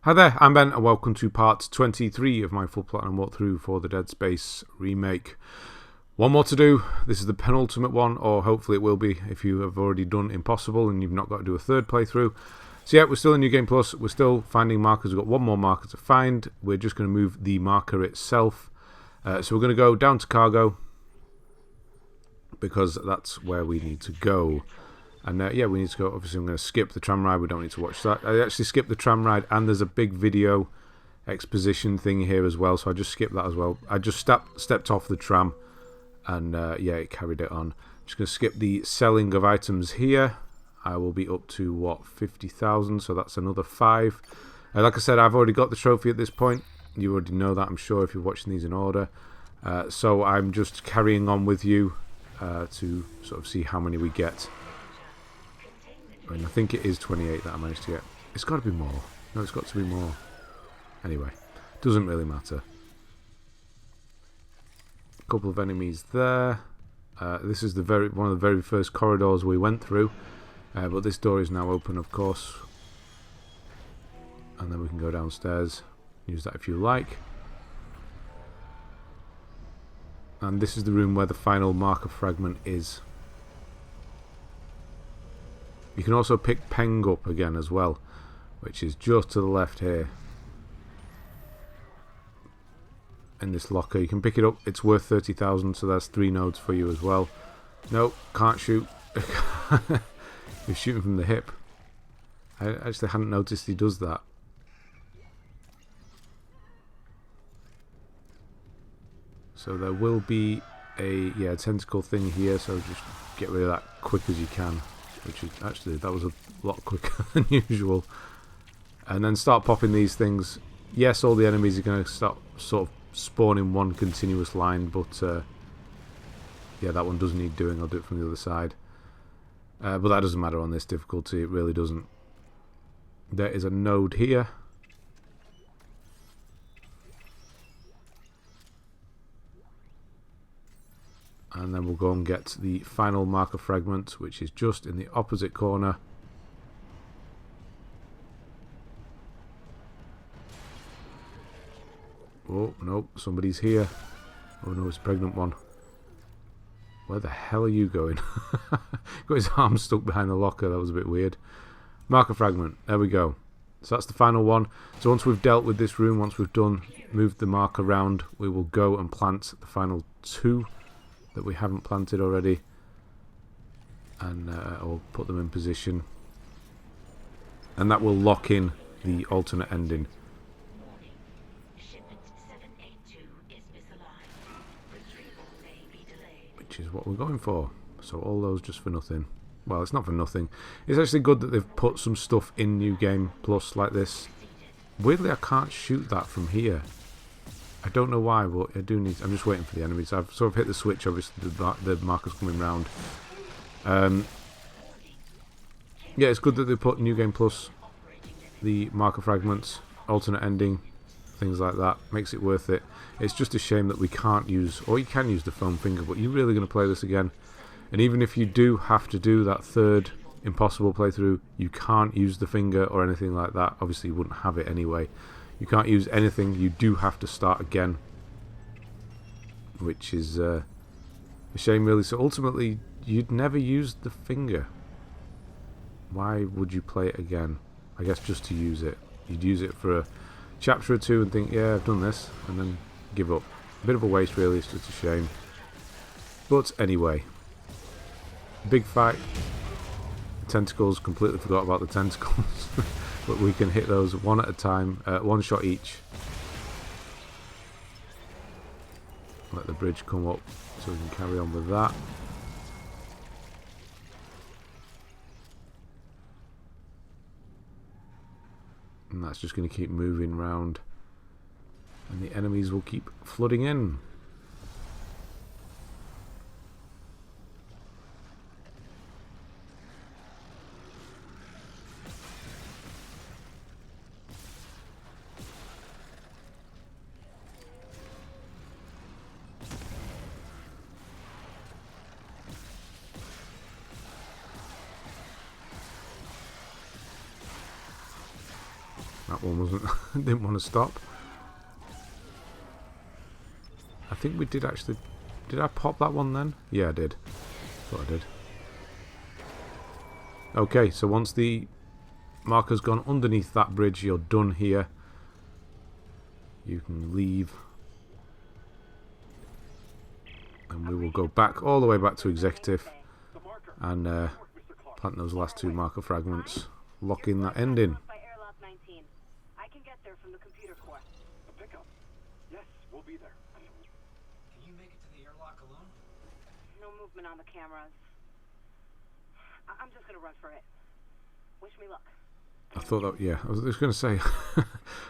Hi there, I'm Ben and welcome to part 23 of my full platinum walkthrough for the Dead Space Remake. One more to do. This is the penultimate one, or hopefully it will be if you have already done Impossible and you've not got to do a third playthrough. So yeah, we're still in New Game Plus, we're still finding markers, we've got one more marker to find. We're just going to move the marker itself. So we're going to go down to cargo, because that's where we need to go. And yeah, we need to go. Obviously, I'm going to skip the tram ride. We don't need to watch that. I actually skipped the tram ride, and there's a big video exposition thing here as well. So I just skipped that as well. I just stepped off the tram, and yeah, it carried it on. I'm just going to skip the selling of items here. I will be up to what, 50,000. So that's another 5. Like I said, I've already got the trophy at this point. You already know that, I'm sure, if you're watching these in order. So I'm just carrying on with you to sort of see how many we get. I mean, I think it is 28 that I managed to get. It's got to be more. No, it's got to be more. Anyway, doesn't really matter. A couple of enemies there. This is one of the very first corridors we went through. But this door is now open, of course. And then we can go downstairs. Use that if you like. And this is the room where the final marker fragment is. You can also pick Peng up again as well, which is just to the left here. In this locker, you can pick it up. It's worth 30,000, so that's 3 nodes for you as well. No, can't shoot. You're shooting from the hip. I actually hadn't noticed he does that. So there will be a tentacle thing here, so just get rid of that quick as you can. Which is actually, that was a lot quicker than usual. And then start popping these things. Yes, all the enemies are going to start sort of spawn in one continuous line, but yeah, that one does need doing. I'll do it from the other side. But that doesn't matter on this difficulty, it really doesn't. There is a node here. And then we'll go and get the final marker fragment, which is just in the opposite corner. Oh, no, somebody's here. Oh no, it's a pregnant one. Where the hell are you going? Got his arm stuck behind the locker, that was a bit weird. Marker fragment, there we go. So that's the final one. So once we've dealt with this room, once we've moved the marker around, we will go and plant the final 2 that we haven't planted already, and I'll put them in position, and that will lock in the alternate ending, which is what we're going for. So all those just for nothing. Well, it's not for nothing. It's actually good that they've put some stuff in New Game Plus like this. Weirdly, I can't shoot that from here. I don't know why, but I do need. I'm just waiting for the enemies. I've sort of hit the switch. Obviously, the marker's coming round. Yeah, it's good that they put New Game Plus, the marker fragments, alternate ending, things like that. Makes it worth it. It's just a shame that we can't use, or you can use the foam finger, but you're really going to play this again. And even if you do have to do that third Impossible playthrough, you can't use the finger or anything like that. Obviously, you wouldn't have it anyway. You can't use anything, you do have to start again, which is a shame really. So ultimately, you'd never use the finger. Why would you play it again? I guess just to use it. You'd use it for a chapter or 2 and think, yeah, I've done this, and then give up. A bit of a waste really, it's just a shame. But anyway, big fight. Tentacles, completely forgot about the tentacles. But we can hit those one at a time, 1 shot each. Let the bridge come up so we can carry on with that. And that's just going to keep moving round. And the enemies will keep flooding in. That one wasn't... didn't want to stop. I think we did actually... Did I pop that one then? Yeah, I did. Thought I did. Okay, so once the marker's gone underneath that bridge, you're done here. You can leave. And we will go back, all the way back to Executive. And plant those last 2 marker fragments. Lock in that ending. I can get there from the computer core. A pickup? Yes, we'll be there. Can you make it to the airlock alone? No movement on the cameras. I'm just gonna run for it. Wish me luck. I thought that, yeah, I was just going to say,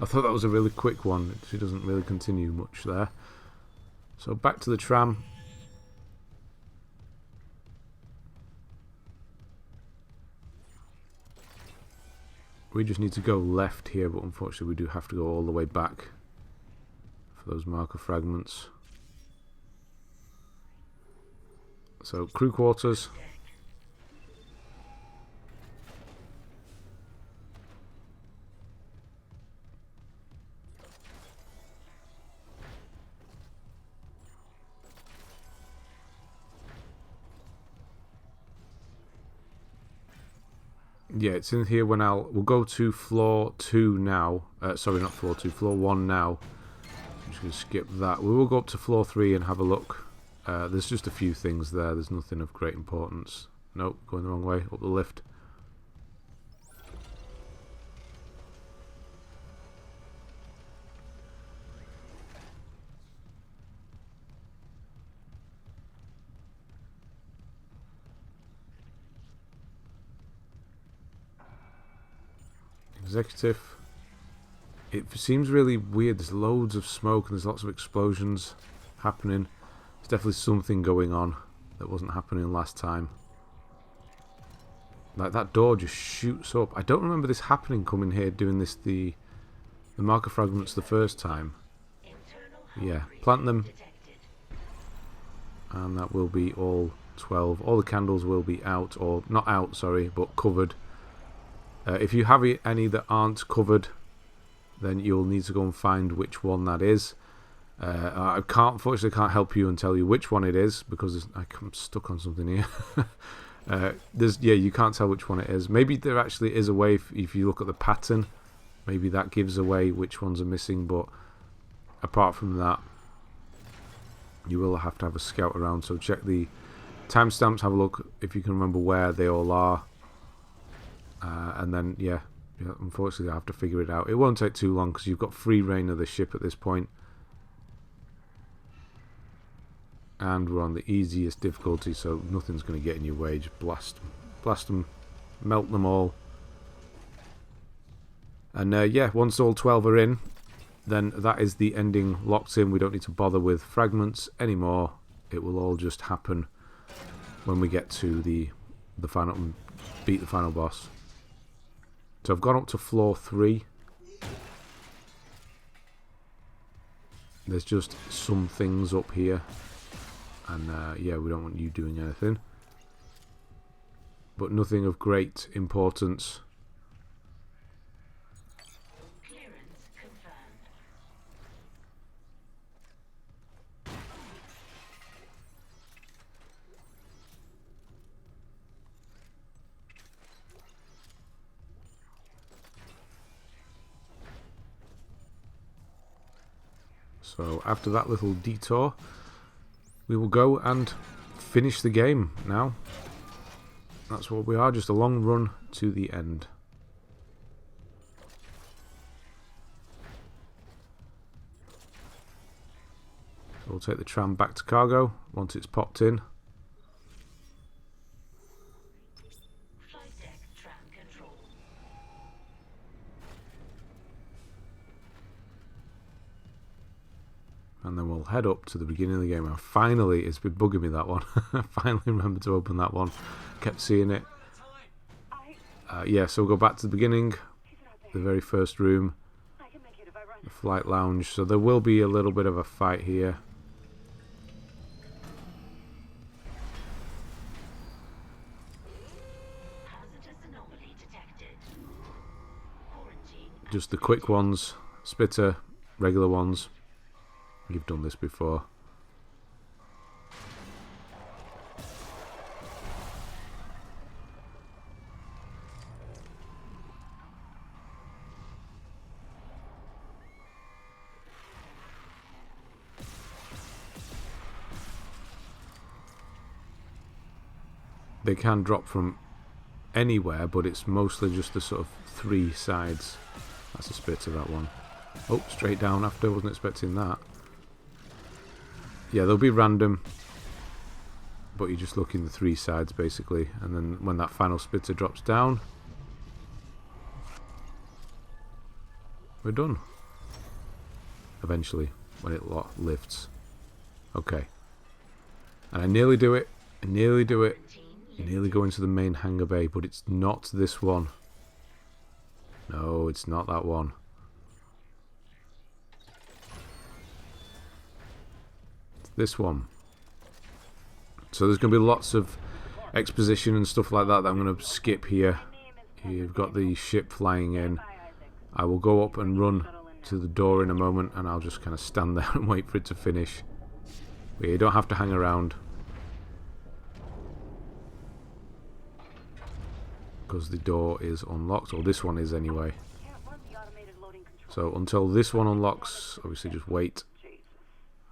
I thought that was a really quick one. She doesn't really continue much there. So back to the tram. We just need to go left here, but unfortunately we do have to go all the way back for those marker fragments. So, crew quarters. Yeah, it's in here when we'll go to floor 2 now. Sorry, not floor 2, floor 1 now. I'm just going to skip that. We will go up to floor 3 and have a look. There's just a few things there. There's nothing of great importance. Nope, going the wrong way. Up the lift. Executive. It seems really weird. There's loads of smoke and there's lots of explosions happening. There's definitely something going on that wasn't happening last time. Like that door just shoots up. I don't remember this happening coming here doing this the marker fragments the first time. Yeah, plant them. And that will be all 12. All the candles will be out, or not out, sorry, but covered. If you have any that aren't covered, then you'll need to go and find which one that is. I unfortunately can't help you and tell you which one it is because I'm stuck on something here. You can't tell which one it is. Maybe there actually is a way if you look at the pattern. Maybe that gives away which ones are missing. But apart from that, you will have to have a scout around. So check the timestamps. Have a look if you can remember where they all are. And then, yeah, unfortunately I have to figure it out. It won't take too long because you've got free reign of the ship at this point. And we're on the easiest difficulty, so nothing's going to get in your way. Just blast them, melt them all. And yeah, once all 12 are in, then that is the ending locked in. We don't need to bother with fragments anymore. It will all just happen when we get to the final, beat the final boss. So I've gone up to floor 3. There's just some things up here. And yeah, we don't want you doing anything. But nothing of great importance. Clearance confirmed. So after that little detour, we will go and finish the game now. That's what we are, just a long run to the end. So we'll take the tram back to cargo once it's popped in. Flight deck tram control. And then we'll head up to the beginning of the game. And finally, it's been bugging me, that one. I finally remembered to open that one. Kept seeing it. Yeah, so we'll go back to the beginning. The very first room. The flight lounge. So there will be a little bit of a fight here. Hazardous anomaly detected. Quarantine just the quick ones, spitter, regular ones. You've done this before. They can drop from anywhere, but it's mostly just the sort of 3 sides. That's a spitter, that one. Oh, straight down after, wasn't expecting that. Yeah, they'll be random, but you just look in the 3 sides basically, and then when that final spitter drops down, we're done. Eventually, when it lifts. Okay. And I nearly do it. I nearly do it. Nearly go into the main hangar bay, but it's not this one. No, it's not that one. It's this one. So there's going to be lots of exposition and stuff like that that I'm going to skip here. You've got the ship flying in. I will go up and run to the door in a moment, and I'll just kind of stand there and wait for it to finish. But you don't have to hang around, because the door is unlocked, or this one is anyway. So until this one unlocks, obviously just wait.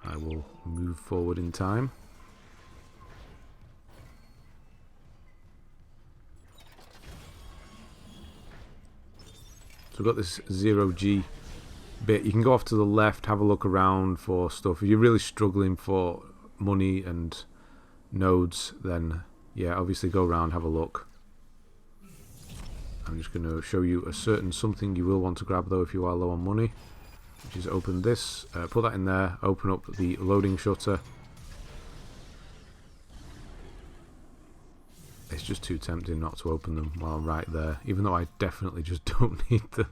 I will move forward in time. So we've got this 0G bit. You can go off to the left, have a look around for stuff. If you're really struggling for money and nodes, then yeah, obviously go around, have a look. I'm just going to show you a certain something you will want to grab though if you are low on money, which is open this, put that in there, open up the loading shutter. It's just too tempting not to open them while I'm right there, even though I definitely just don't need them.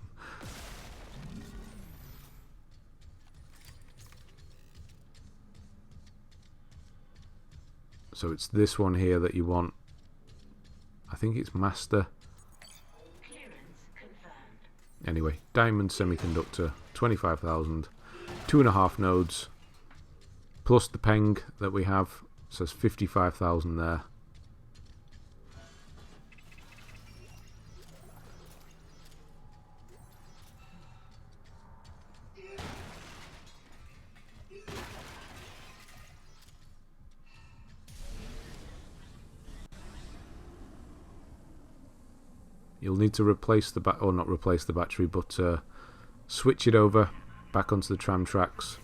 So it's this one here that you want. I think it's master. Anyway, diamond semiconductor, 25,000, 2.5 nodes, plus the peng that we have, so it's 55,000 there. You'll need to replace the or not replace the battery, but switch it over back onto the tram tracks.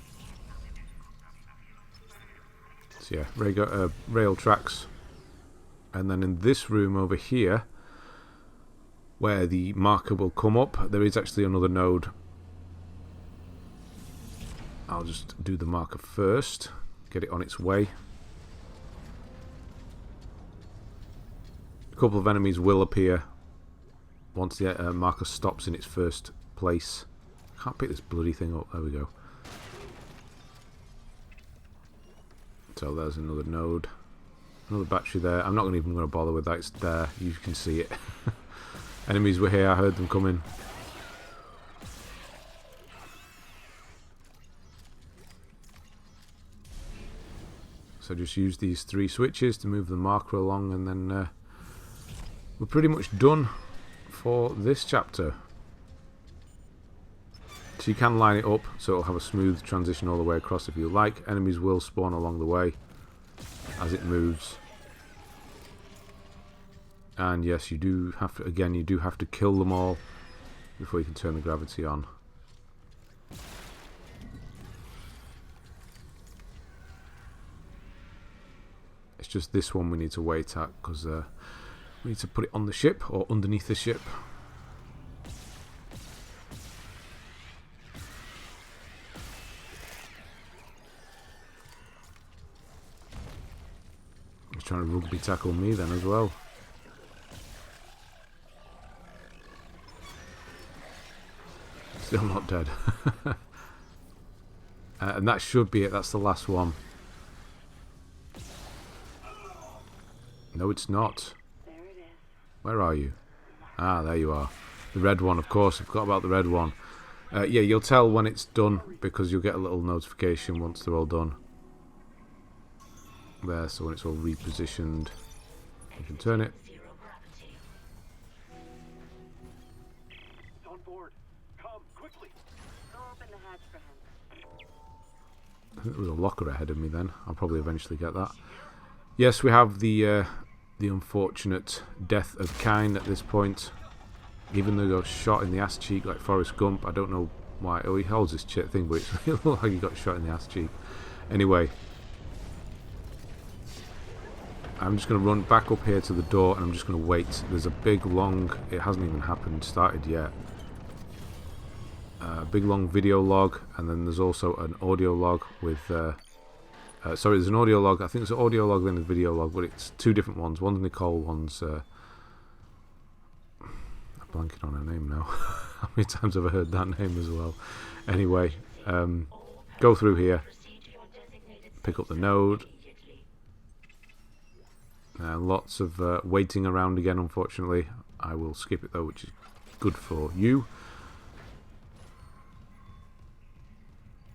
So yeah, rail tracks. And then in this room over here, where the marker will come up, there is actually another node. I'll just do the marker first, get it on its way. A couple of enemies will appear once the marker stops in its first place. Can't pick this bloody thing up. There we go. So there's another node. Another battery there. I'm not even going to bother with that. It's there. You can see it. Enemies were here. I heard them coming. So just use these 3 switches to move the marker along, and then we're pretty much done for this chapter. So you can line it up so it'll have a smooth transition all the way across if you like. Enemies will spawn along the way as it moves. And yes, you do have to, again, you do have to kill them all before you can turn the gravity on. It's just this one we need to wait at, because we need to put it on the ship, or underneath the ship. He's trying to rugby tackle me then as well. Still not dead. And that should be it. That's the last one. No, it's not. There it is. Where are you? Ah, there you are. The red one, of course. I forgot about the red one. Yeah, you'll tell when it's done because you'll get a little notification once they're all done. There, so when it's all repositioned, you can turn it. Zero gravity. It's on board. Come, quickly. Go open the hatch for him. I think there was a locker ahead of me then. I'll probably eventually get that. Yes, we have the unfortunate death of Kine at this point. Even though he got shot in the ass cheek like Forrest Gump. I don't know why. Oh, he holds this chit thing, but it looks like he got shot in the ass cheek. Anyway. I'm just going to run back up here to the door and I'm just going to wait. There's a big long... It hasn't even happened, started yet. Big long video log, and then there's also an audio log with... sorry, there's an audio log. I think there's an audio log then a video log, but it's two different ones. One's Nicole, one's... I'm blanking on her name now. How many times have I heard that name as well? Anyway, go through here. Pick up the node. Lots of waiting around again, unfortunately. I will skip it though, which is good for you.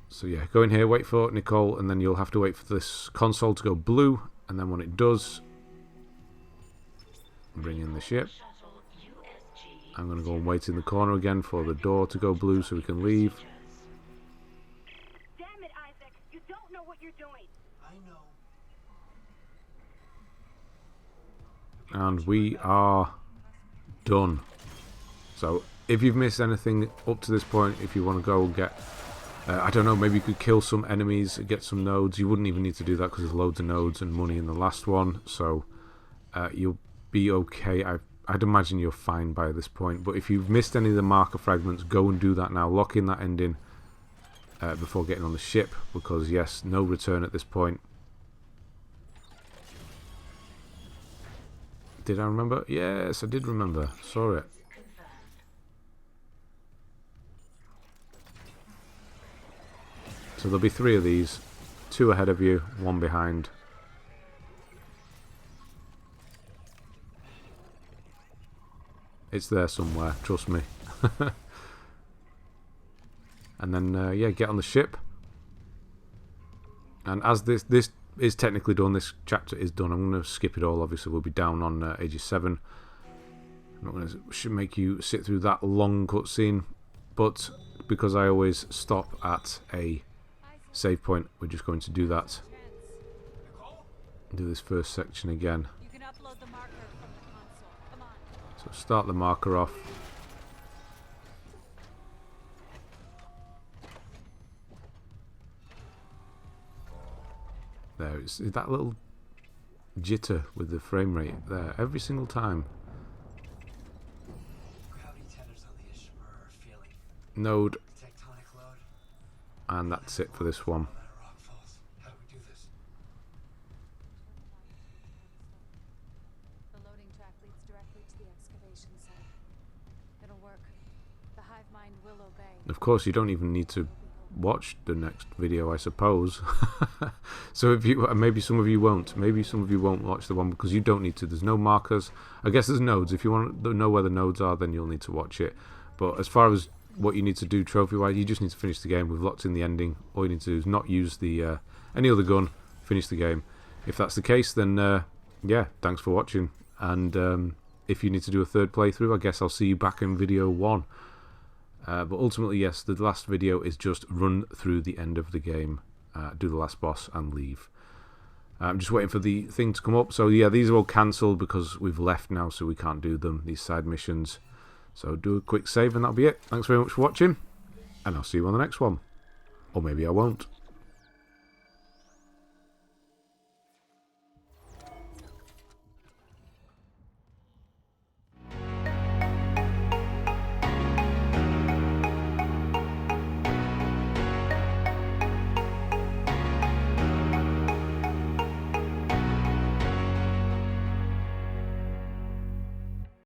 So yeah, go in here, wait for Nicole, and then you'll have to wait for this console to go blue, and then when it does, bring in the ship. I'm going to go and wait in the corner again for the door to go blue so we can leave. Damn it, Isaac! You don't know what you're doing. I know. And we are done. So if you've missed anything up to this point, if you want to go and get I don't know, maybe you could kill some enemies, get some nodes. You wouldn't even need to do that because there's loads of nodes and money in the last one, so you'll be okay. I'd imagine you're fine by this point, but if you've missed any of the marker fragments, go and do that now. Lock in that ending before getting on the ship, because yes, no return at this point. Did I remember? Yes, I did remember. Saw it. So there'll be 3 of these. 2 ahead of you, 1 behind. It's there somewhere, trust me. And then, yeah, get on the ship. And as this is technically done, this chapter is done, I'm going to skip it all, obviously. We'll be down on Aegis 7. I'm not going to make you sit through that long cutscene, but because I always stop at a save point, we're just going to do that. Do this first section again. You can upload the marker from the console. Come on. So start the marker off. There, it's that little jitter with the frame rate there every single time. Gravity tethers on the Ishimura are feeling Node, the tectonic load. and that's it for this one. That rock falls. How do we do this? The loading track leads directly to the excavation site. It'll work. The hive mind will obey. Of course, you don't even need to watch the next video, I suppose. So if you, maybe some of you won't. Maybe some of you won't watch the one because you don't need to. There's no markers. I guess there's nodes. If you want to know where the nodes are, then you'll need to watch it. But as far as what you need to do trophy-wise, you just need to finish the game. We've locked in the ending. All you need to do is not use the any other gun. Finish the game. If that's the case, then yeah, thanks for watching. And if you need to do a third playthrough, I guess I'll see you back in video 1. But ultimately, yes, the last video is just run through the end of the game, do the last boss and leave. I'm just waiting for the thing to come up. So yeah, these are all cancelled because we've left now, so we can't do them, these side missions. So do a quick save and that'll be it. Thanks very much for watching, and I'll see you on the next one. Or maybe I won't.